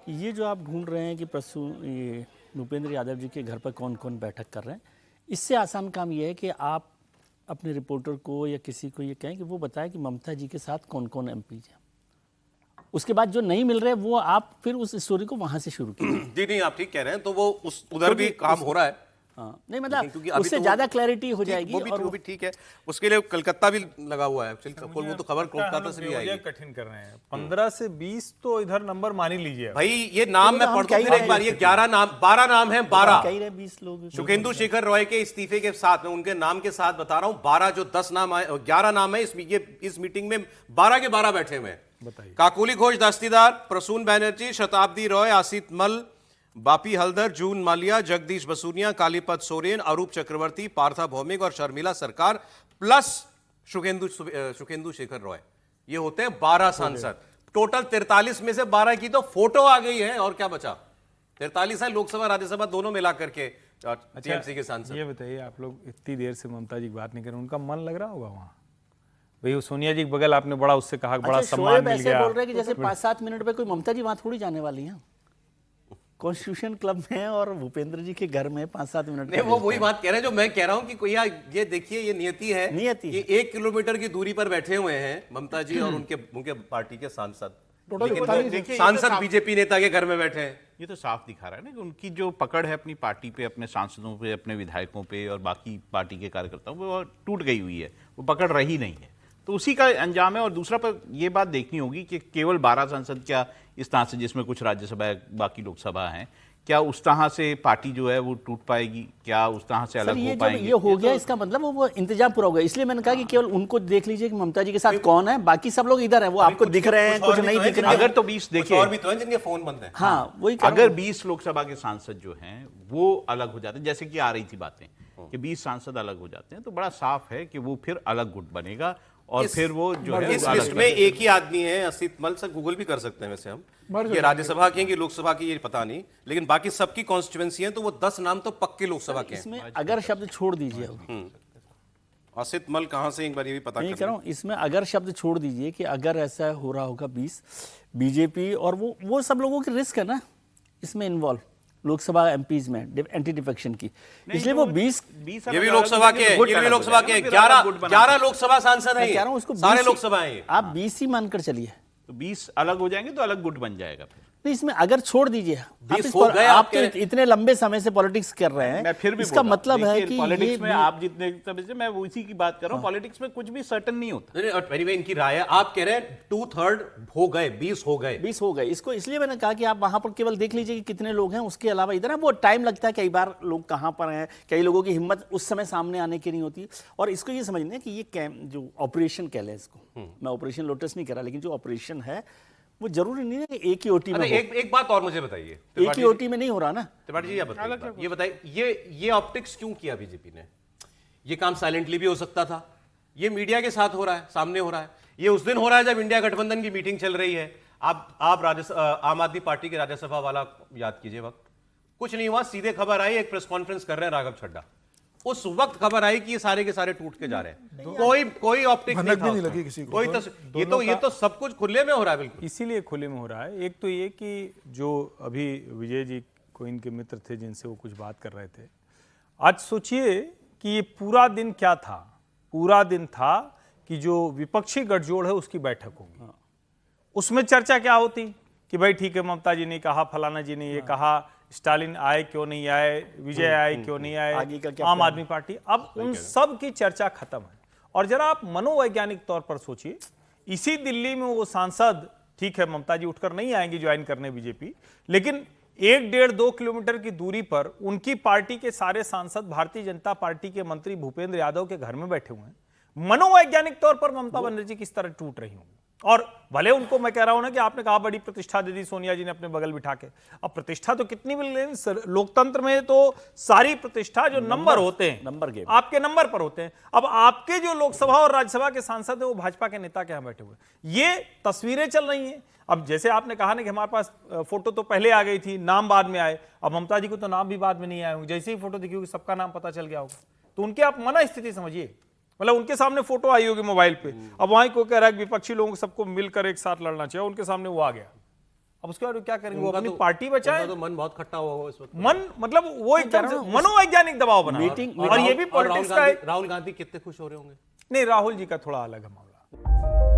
कि ये जो आप ढूंढ रहे हैं कि ये भूपेंद्र यादव जी के घर पर कौन कौन बैठक कर रहे हैं, इससे आसान काम ये है कि आप अपने रिपोर्टर को या किसी को ये कहें कि वो बताए कि ममता जी के साथ कौन कौन एमपीज हैं। उसके बाद जो नहीं मिल रहे वो आप फिर उस स्टोरी को वहां से शुरू कीजिए। जी नहीं, आप ठीक कह रहे हैं, तो वो उधर भी काम हो रहा है। हाँ, नहीं मतलब उससे ज्यादा क्लैरिटी हो जाएगी। वो भी ठीक है, उसके लिए कलकत्ता भी लगा हुआ है। वो तो खबर कोलकाता से भी आएगी। कठिन कर रहे हैं 15 से 20 तो इधर नंबर मान ही लीजिए भाई। ये नाम मैं पढ़ दूं फिर एक बार। ये 11 नाम 12 नाम है। 12 20 लोग शुभेंदु शेखर रॉय के इस्तीफे के साथ में, उनके नाम के साथ बता रहा हूं, 12 जो 10 नाम आए, 11 नाम है इस मीटिंग में 12 के 12 बैठे हुए हैं। काकोली घोष दस्तीदार, प्रसून बैनर्जी, शताब्दी रॉय, आसित मल, बापी हल्दर, जून मालिया, जगदीश बसूनिया, कालीपद सोरेन, अरूप चक्रवर्ती, पार्था भौमिक और शर्मिला सरकार प्लस शुभेंदु शेखर रॉय। ये होते हैं 12 सांसद। टोटल 43 में से 12 की तो फोटो आ गई है, और क्या बचा? 43 है लोकसभा राज्यसभा दोनों मिला करके टीएमसी के सांसद। ये बताइए, आप लोग इतनी देर से ममता जी की बात नहीं कर रहे, उनका मन लग रहा होगा वहां? भाई वो सोनिया जी के बगल आपने बड़ा उससे कहा, बड़ा सम्मान मिल गया। बोल रहे हैं कि जैसे 5-7 मिनट पे कोई ममता जी वहां थोड़ी जाने वाली हैं। कॉन्स्टिट्यूशन क्लब में और भूपेंद्र जी के घर में 5-7 मिनट नहीं, वो वही बात कह रहे हैं जो मैं कह रहा हूं कि कोई ये देखिए, ये नियति है। ये 1 किलोमीटर की दूरी पर बैठे हुए हैं ममता जी और उनके पार्टी के सांसद। सांसद बीजेपी नेता के घर में बैठे हैं। ये तो साफ दिखा रहा है ना कि उनकी जो पकड़ है अपनी पार्टी पे, अपने सांसदों पे, अपने विधायकों पे और बाकी पार्टी के कार्यकर्ताओं पे, वो टूट गई हुई है, वो पकड़ रही नहीं है। तो उसी का अंजाम है। और दूसरा पर ये बात देखनी होगी कि केवल 12 सांसद क्या इस तरह से, जिसमें कुछ राज्यसभा बाकी लोकसभा हैं, क्या उस तरह से पार्टी जो है वो टूट पाएगी? क्या उस तरह से अलग हो पाएंगे? ये हो गया, इसका मतलब वो इंतजाम पूरा हो गया। इसलिए मैंने कहा कि केवल उनको देख लीजिए कि ममता जी के साथ कौन है, बाकी सब लोग इधर है, वो आपको दिख रहे हैं, कुछ नहीं दिख रहे हैं। अगर तो 20 देखिए, और भी तो हैं जिनके फोन बंद हैं। हाँ, वही अगर 20 लोकसभा के सांसद जो हैं वो अलग हो जाते हैं, जैसे कि आ रही थी बातें कि 20 सांसद अलग हो जाते हैं, तो बड़ा साफ है कि वो फिर अलग गुट बनेगा। और फिर वो जो है इस लिस्ट में एक ही आदमी है, असित मल से गूगल भी कर सकते हैं वैसे हम, ये राज्यसभा की हैं कि लोकसभा की ये पता नहीं, लेकिन बाकी सबकी कॉन्स्टिट्यूएंसी है, तो वो 10 नाम तो पक्के लोकसभा के हैं। इसमें अगर शब्द छोड़ दीजिए, असित मल कहां से, एक बार ये भी पता नहीं कर रहा हूं, इसमें अगर शब्द छोड़ दीजिए कि अगर ऐसा हो रहा होगा 20 बीजेपी और वो सब लोगों की रिस्क है ना इसमें इन्वॉल्व, लोकसभा एमपीज में एंटी डिफेक्शन की, इसलिए वो 20 ये भी लोकसभा के हैं, ये भी लोकसभा के 11 लोकसभा सांसद हैं, कह रहा हूं उसको सारे लोकसभा हैं। आप 20 ही मानकर चलिए, तो 20 अलग हो जाएंगे तो अलग गुट बन जाएगा फिर। नहीं, इसमें अगर छोड़ दीजिए, आप तो इतने लंबे समय से पॉलिटिक्स कर रहे हैं, मैं फिर भी इसका मतलब है कि पॉलिटिक्स में आप जितने समय से, मैं उसी की बात कर रहा हूं, पॉलिटिक्स में कुछ भी सर्टेन नहीं होता। एनीवे इनकी राय है, आप कह रहे हैं 2/3 हो गए, 20 हो गए, 20 हो गए। इसको इसलिए मैंने कहा कि आप वहां पर केवल देख लीजिए कि कितने लोग हैं, उसके अलावा इधर है वो टाइम लगता है, कई बार लोग कहां पर हैं, कई लोगों की हिम्मत उस समय सामने आने की नहीं होती। और इसको ये समझना कि ये जो ऑपरेशन कह लें इसको, मैं ऑपरेशन लोटस नहीं कह रहा, लेकिन जो ऑपरेशन है वो जरूरी नहीं है कि एक ही ओटी में। एक बात और मुझे बताइए, एक ही ओटी में नहीं हो रहा ना। त्रिपाठी जी ये बताइए, ये ऑप्टिक्स क्यों किया बीजेपी ने? ये काम साइलेंटली भी हो सकता था, ये मीडिया के साथ हो रहा है, सामने हो रहा है। ये उस दिन हो रहा है जब इंडिया गठबंधन की मीटिंग चल रही है। आप आम आदमी पार्टी के राज्यसभा वाला याद कीजिए वक्त, कुछ नहीं हुआ, सीधे खबर आई, एक प्रेस कॉन्फ्रेंस कर रहे हैं राघव छड्डा, उस वक्त खबर आई कि ये सारे के सारे टूट के जा रहे हैं, कोई ऑप्टिक्स नहीं लगी किसी को, ये तो सब कुछ खुले में हो रहा है। बिल्कुल इसीलिए खुले में हो रहा है। एक तो ये कि जो अभी विजय जी को इनके मित्र थे जिनसे वो कुछ बात कर रहे थे, आज सोचिए कि ये पूरा दिन क्या था, पूरा दिन था कि जो विपक्षी गठजोड़ है उसकी बैठक होगी, उसमें चर्चा क्या होती कि भाई ठीक है, ममता जी ने कहा, फलाना जी ने ये कहा, स्टालिन आए क्यों नहीं आए, विजय आए क्यों नहीं आए, आम आदमी पार्टी, अब उन सब की चर्चा खत्म है। और जरा आप मनोवैज्ञानिक तौर पर सोचिए, इसी दिल्ली में वो सांसद, ठीक है ममता जी उठकर नहीं आएंगी ज्वाइन करने बीजेपी, लेकिन 1-1.5-2 किलोमीटर की दूरी पर उनकी पार्टी के सारे सांसद भारतीय जनता पार्टी के मंत्री भूपेंद्र यादव के घर में बैठे हुए हैं। मनोवैज्ञानिक तौर पर ममता बनर्जी किस तरह टूट रही होंगी। और भले उनको मैं कह रहा हूं ना कि आपने कहा बड़ी प्रतिष्ठा दे दी सोनिया जी ने अपने बगल बिठा के, अब प्रतिष्ठा तो कितनी मिल रही, लोकतंत्र में तो सारी प्रतिष्ठा जो नंबर होते हैं, नंबर गेम, आपके नंबर पर होते हैं। अब आपके जो लोकसभा और राज्यसभा के सांसद है वो भाजपा के नेता के यहां बैठे हुए, ये तस्वीरें चल रही हैं। अब जैसे आपने कहा ना कि हमारे पास फोटो तो पहले आ गई थी, नाम बाद में आए, अब ममता जी को तो नाम भी बाद में नहीं आए होंगे, जैसे ही फोटो दिखी होगी सबका नाम पता चल गया होगा। तो उनके आप मना स्थिति समझिए, मतलब उनके सामने फोटो आई होगी मोबाइल पे, अब वहां को कह रहा है कि विपक्षी लोगों को सबको मिलकर एक साथ लड़ना चाहिए, उनके सामने वो आ गया। अब उसके बाद वो क्या करेंगे, वो उनका अपनी तो- पार्टी बचाए। उनका तो मन बहुत खट्टा हुआ इस वक्त। मन मतलब वो एकदम से मनोवैज्ञानिक दबाव बना, मीटिंग- और ये भी और पॉलिटिक्स का है। राहुल गांधी कितने खुश हो रहे होंगे। नहीं, राहुल जी का थोड़ा अलग है मामला।